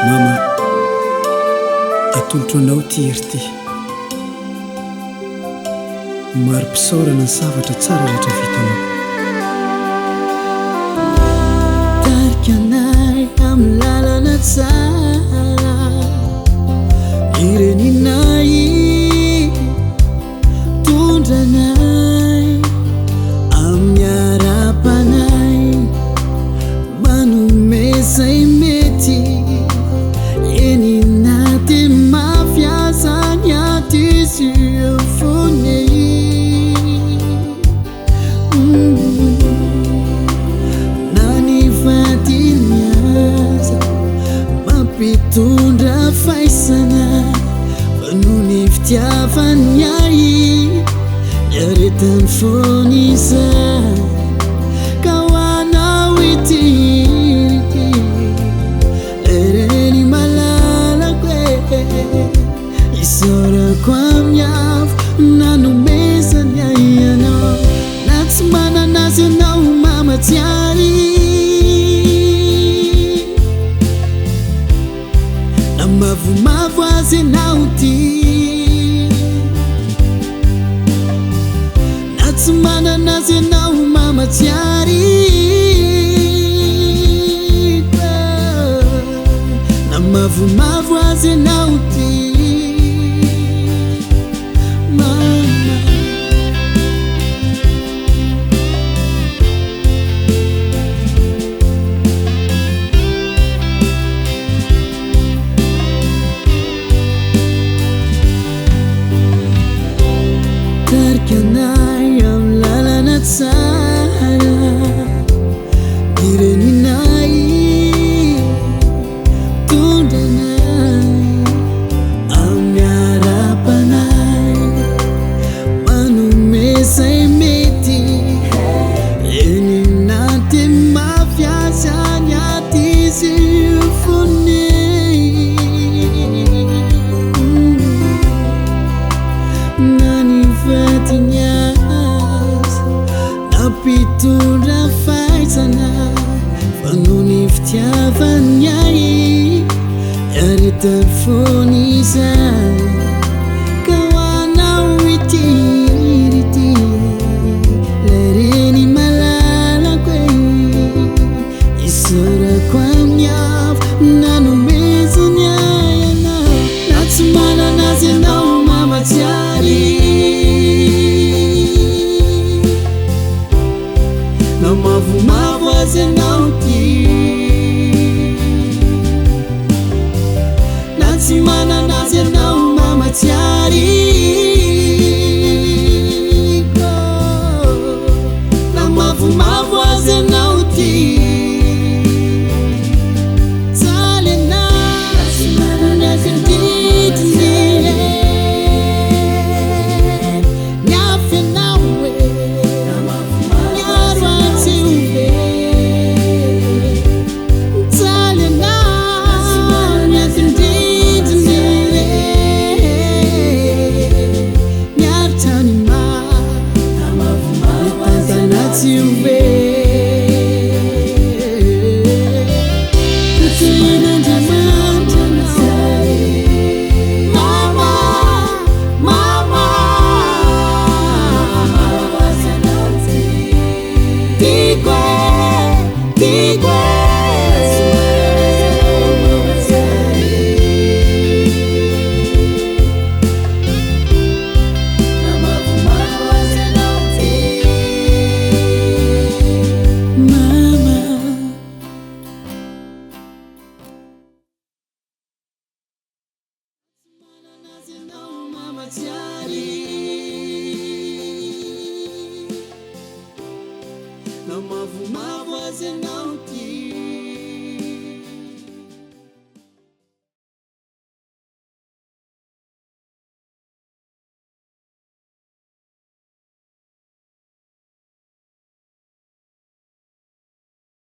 Mama, atolotranao Titre ty. Maro-pisaorana ny zavatra tsara rehetra vitanao. Tarika anay amin'ny lalana tsara, ireninay tondranay amin'ny ara-panay, manome zay mety eninate mafiazany aty sy fony. Mampitondra faisana fanony fitiavany ay, niaretany fony izay ka ho anao ity lereny malalako isaorako amin'ny afo nanomezany ay anao, na tsy manana azy anao mamatsiary, mavomavo azy anao ty, na tsy manana azy anao mamatsiary, na mavomavo azy anao ty. Tarkanay amin'ny lalana tsara, ireninay tondranay amin'ny ara-panay, manome zay mety eninate mafiazany aty izy fony. Nampitondra faisana fanony fitiavany ay, niaretany fony izay ka ho anao ity lereny malalako isaorako amin'ny afo nanomezany ay anao, na tsy manana azy anao mamatsiary, na mavomavo azy anao ty, na tsy manana azy anao mamatsiary, na mavomavo azy anao ty. Tsalena tsy manana azy ditiny niafy anao na mavomavo azy anao